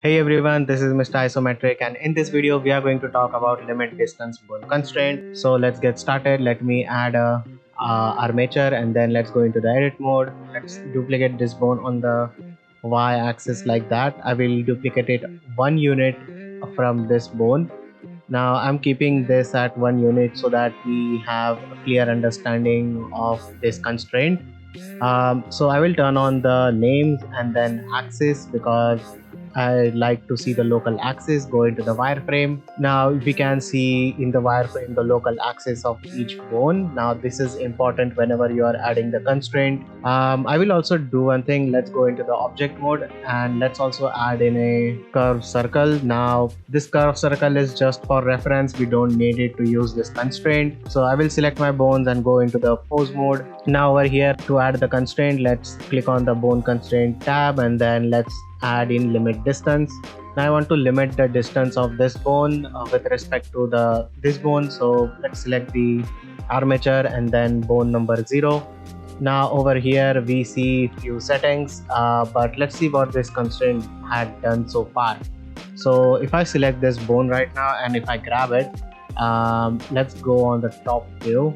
Hey everyone, this is Mr. Isometric, and in this video we are going to talk about limit distance bone constraint. So let's get started. Let me add a armature and then let's go into the edit mode. Let's duplicate this bone on the y axis like that. I will duplicate it 1 unit from this bone. Now I'm keeping this at 1 unit so that we have a clear understanding of this constraint. So I will turn on the names and then axis because I like to see the local axis go into the wireframe. Now we can see in the wireframe the local axis of each bone. Now this is important whenever you are adding the constraint. I will also do one thing. Let's go into the object mode and let's also add in a curved circle. Now this curved circle is just for reference. We don't need it to use this constraint. So I will select my bones and go into the pose mode. Now over here to add the constraint, let's click on the bone constraint tab and then let's add in limit distance. Now I want to limit the distance of this bone with respect to this bone. So let's select the armature and then bone number 0. Now over here we see few settings, but let's see what this constraint had done so far. So if I select this bone right now and if I grab it, let's go on the top view.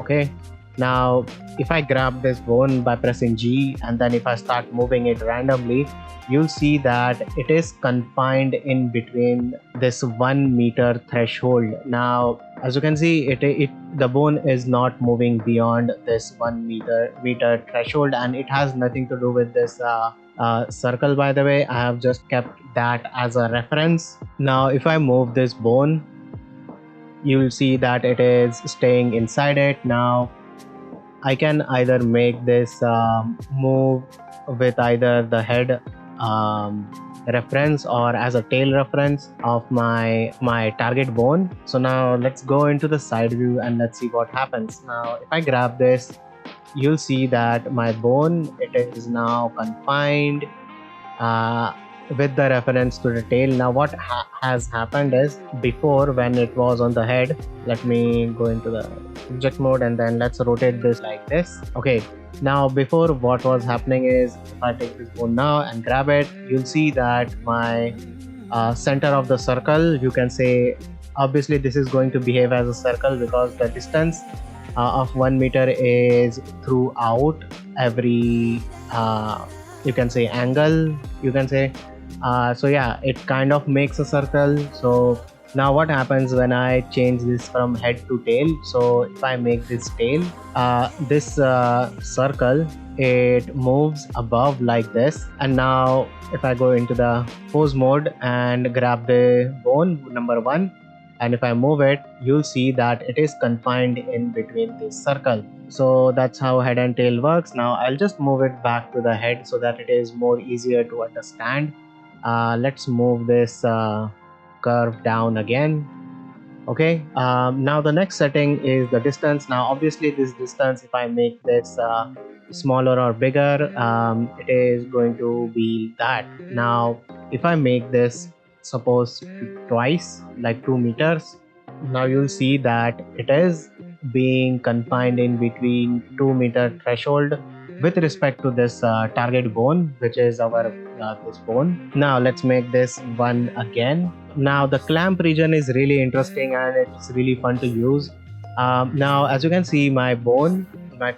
Okay, now if I grab this bone by pressing G and then if I start moving it randomly, you'll see that it is confined in between this 1 meter threshold. Now as you can see, the bone is not moving beyond this 1 meter threshold, and it has nothing to do with this circle. By the way, I have just kept that as a reference. Now if I move this bone, you will see that it is staying inside it. Now I can either make this move with either the head reference or as a tail reference of my target bone. So now let's go into the side view and let's see what happens. Now if I grab this, you'll see that my bone, it is now confined with the reference to the tail. Now what has happened is, before when it was on the head, let me go into the object mode and then let's rotate this like this. Okay, now before what was happening is, if I take this bone now and grab it, you'll see that my center of the circle, you can say, obviously this is going to behave as a circle because the distance of 1 meter is throughout every you can say angle, you can say. So yeah, it kind of makes a circle. So now what happens when I change this from head to tail? So if I make this tail, this circle, it moves above like this. And now if I go into the pose mode and grab the bone number 1, and if I move it, you'll see that it is confined in between this circle. So that's how head and tail works. Now I'll just move it back to the head so that it is more easier to understand. Let's move this curve down again. Okay, now the next setting is the distance. Now obviously this distance, if I make this smaller or bigger, it is going to be that. Now if I make this suppose twice, like 2 meters, now you'll see that it is being confined in between 2 meter threshold with respect to this target bone, which is our this bone. Now let's make this 1 again. Now the clamp region is really interesting and it's really fun to use. Now as you can see, my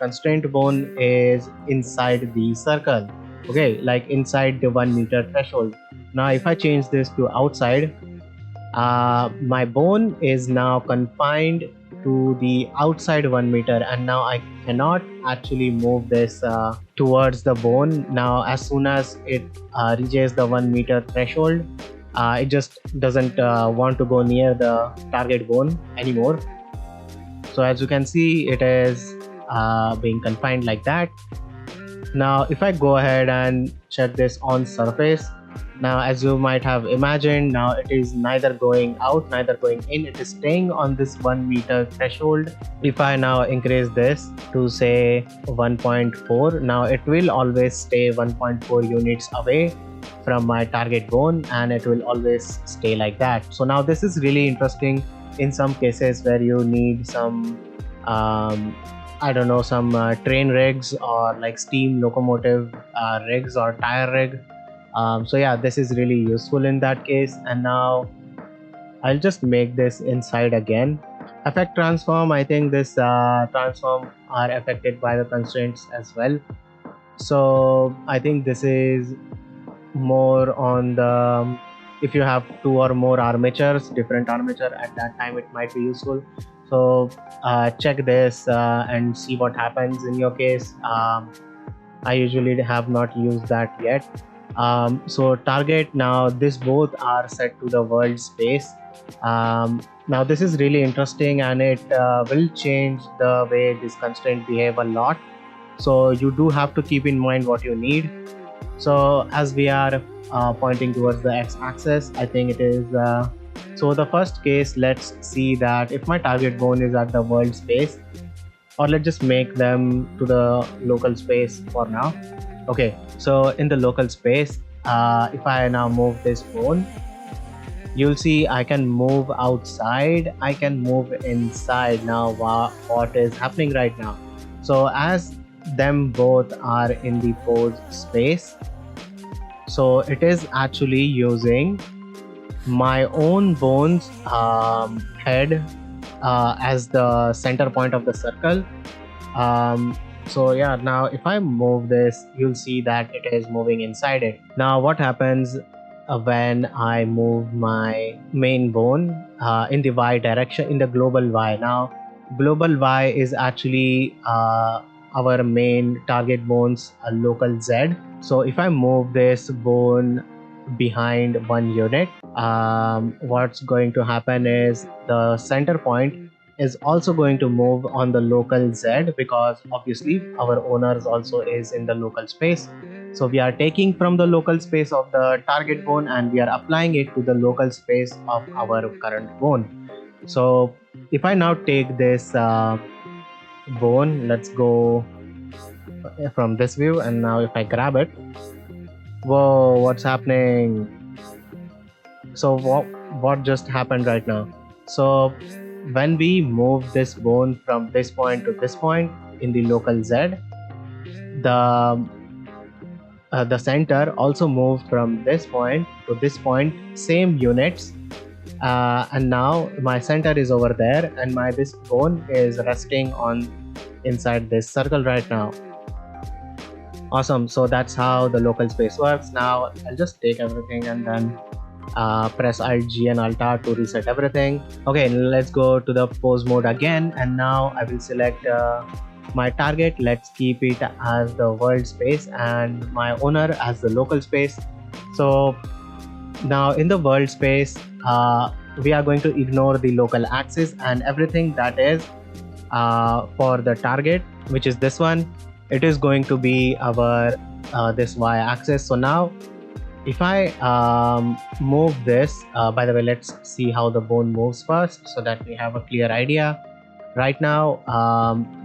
constraint bone is inside the circle. Okay, like inside the 1 meter threshold. Now if I change this to outside, my bone is now confined to the outside 1 meter, and now I cannot actually move this towards the bone. Now as soon as it reaches the 1 meter threshold, it just doesn't want to go near the target bone anymore. So as you can see, it is being confined like that. Now if I go ahead and check this on surface, now as you might have imagined, now it is neither going out neither going in, it is staying on this 1 meter threshold. If I now increase this to say 1.4, now it will always stay 1.4 units away from my target bone and it will always stay like that. So now this is really interesting in some cases where you need some I don't know, some train rigs or like steam locomotive rigs or tire rig. So yeah, this is really useful in that case. And now I'll just make this inside again. Effect transform, I think this transform are affected by the constraints as well. So I think this is more on the, if you have two or more armatures, different armature, at that time it might be useful. So check this and see what happens in your case. I usually have not used that yet. So target, now this both are set to the world space. Now this is really interesting, and it will change the way this constraint behave a lot. So you do have to keep in mind what you need. So as we are pointing towards the x-axis, I think it is so the first case, let's see that if my target bone is at the world space, or let's just make them to the local space for now. Okay, so in the local space, if I now move this bone, you'll see I can move outside, I can move inside. Now what is happening right now? So as them both are in the pose space, so it is actually using my own bone's head as the center point of the circle. So yeah, now if I move this, you'll see that it is moving inside it. Now what happens when I move my main bone in the y direction, in the global y? Now global y is actually our main target bone's local z. So if I move this bone behind 1 unit, what's going to happen is the center point is also going to move on the local z, because obviously our owners also is in the local space. So we are taking from the local space of the target bone and we are applying it to the local space of our current bone. So if I now take this bone, let's go from this view, and now if I grab it, whoa, what's happening? So what just happened right now? So when we move this bone from this point to this point in the local z, the center also moved from this point to this point, same units, and now my center is over there, and this bone is resting on inside this circle right now. Awesome. So that's how the local space works. Now I'll just take everything and then press Alt G and Alt R to reset everything. Okay, let's go to the pose mode again, and now I will select my target. Let's keep it as the world space and my owner as the local space. So now in the world space, we are going to ignore the local axis and everything that is for the target, which is this one. It is going to be our this y axis. So now if I move this, by the way, let's see how the bone moves first so that we have a clear idea. Right now,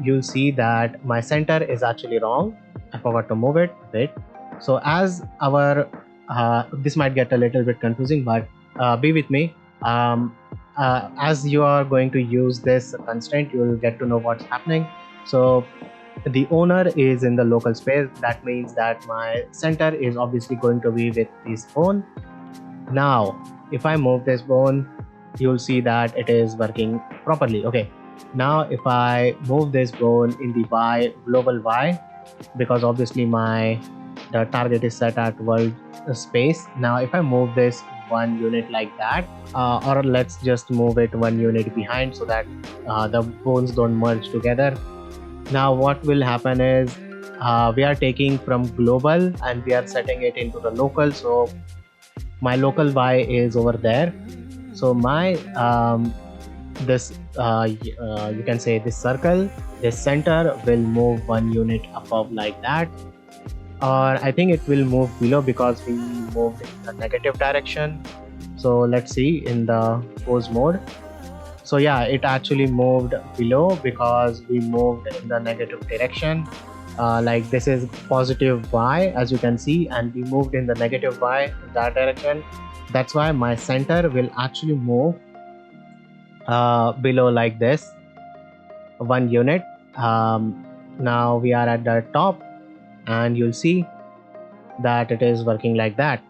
you'll see that my center is actually wrong. I forgot to move it. Wait. So as our, this might get a little bit confusing, but be with me. As you are going to use this constraint, you will get to know what's happening. So the owner is in the local space. That means that my center is obviously going to be with this bone. Now if I move this bone, you'll see that it is working properly. Okay, now if I move this bone in the y, global y, because obviously the target is set at world space. Now if I move this 1 unit like that, or let's just move it 1 unit behind so that the bones don't merge together. Now what will happen is we are taking from global and we are setting it into the local. So my local y is over there. So my this you can say this circle, this center will move 1 unit above like that, or I think it will move below because we moved in the negative direction. So let's see in the pose mode. So yeah, it actually moved below because we moved in the negative direction. Like this is positive y, as you can see, and we moved in the negative y in that direction. That's why my center will actually move below like this 1 unit. Now we are at the top, and you'll see that it is working like that.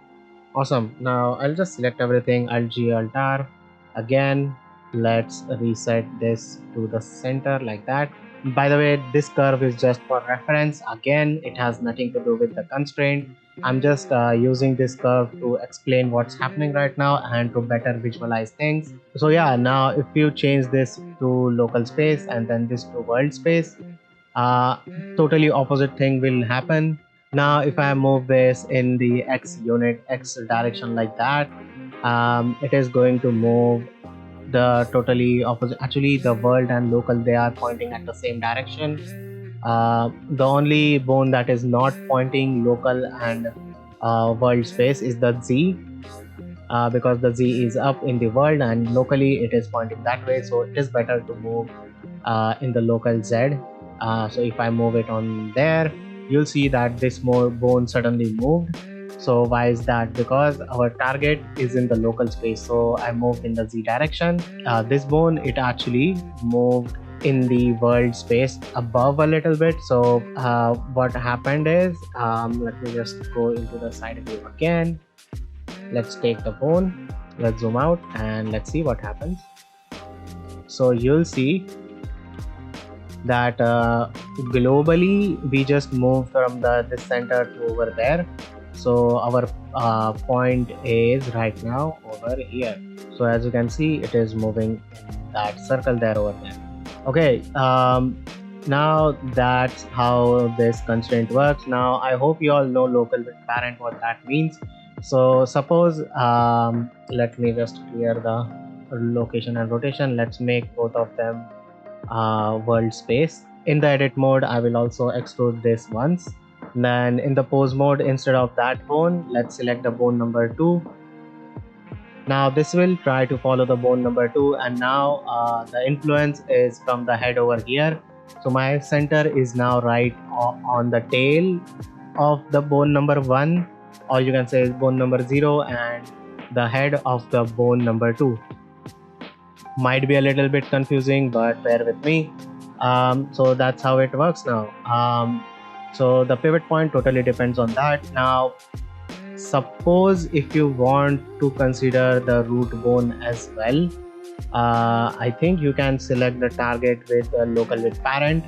Awesome. Now I'll just select everything, Alt G, Alt R. Again, let's reset this to the center like that. By the way, this curve is just for reference. Again, it has nothing to do with the constraint. I'm just using this curve to explain what's happening right now and to better visualize things. So yeah, now if you change this to local space and then this to world space, uh, totally opposite thing will happen. Now if I move this in the x unit x direction like that, it is going to move the totally opposite. Actually the world and local, they are pointing at the same direction. The only bone that is not pointing local and world space is the z, because the z is up in the world and locally it is pointing that way, so it is better to move in the local z. So if I move it on there, you'll see that this more bone suddenly moved. So why is that? Because our target is in the local space, so I moved in the z direction. This bone, it actually moved in the world space above a little bit. So what happened is, let me just go into the side view again. Let's take the bone, let's zoom out and let's see what happens. So you'll see that globally we just moved from this center to over there. So our point is right now over here. So as you can see, it is moving in that circle there over there. Okay, now that's how this constraint works. Now I hope you all know local with parent, what that means. So suppose let me just clear the location and rotation. Let's make both of them world space. In the edit mode, I will also extrude this once. Then in the pose mode, instead of that bone, let's select the bone number 2. Now this will try to follow the bone number 2, and now the influence is from the head over here. So my center is now right on the tail of the bone number 1, or you can say bone number 0, and the head of the bone number 2. Might be a little bit confusing, but bear with me. So that's how it works now. So the pivot point totally depends on that. Now suppose if you want to consider the root bone as well, I think you can select the target with local with parent,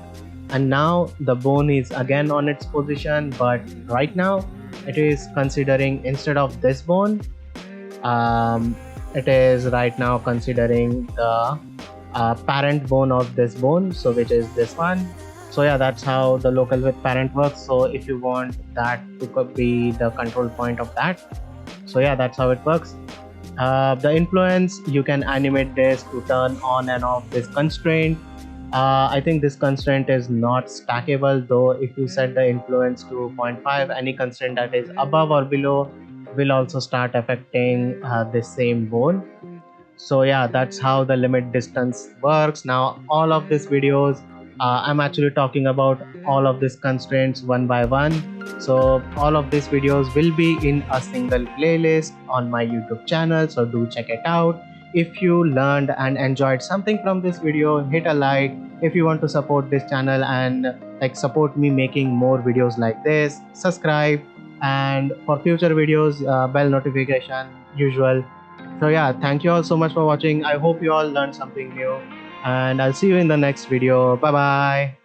and now the bone is again on its position, but right now it is considering, instead of this bone, it is right now considering the parent bone of this bone, so which is this one. So yeah, that's how the local with parent works. So if you want that to be the control point of that, so yeah, that's how it works. The influence, you can animate this to turn on and off this constraint. I think this constraint is not stackable, though if you set the influence to 0.5, any constraint that is above or below will also start affecting this same bone. So yeah, that's how the limit distance works. Now all of these videos, I'm actually talking about all of these constraints one by one. So all of these videos will be in a single playlist on my YouTube channel, so do check it out. If you learned and enjoyed something from this video, hit a like. If you want to support this channel and like support me making more videos like this, subscribe, and for future videos, bell notification usual. So yeah, thank you all so much for watching. I hope you all learned something new, and I'll see you in the next video. Bye bye.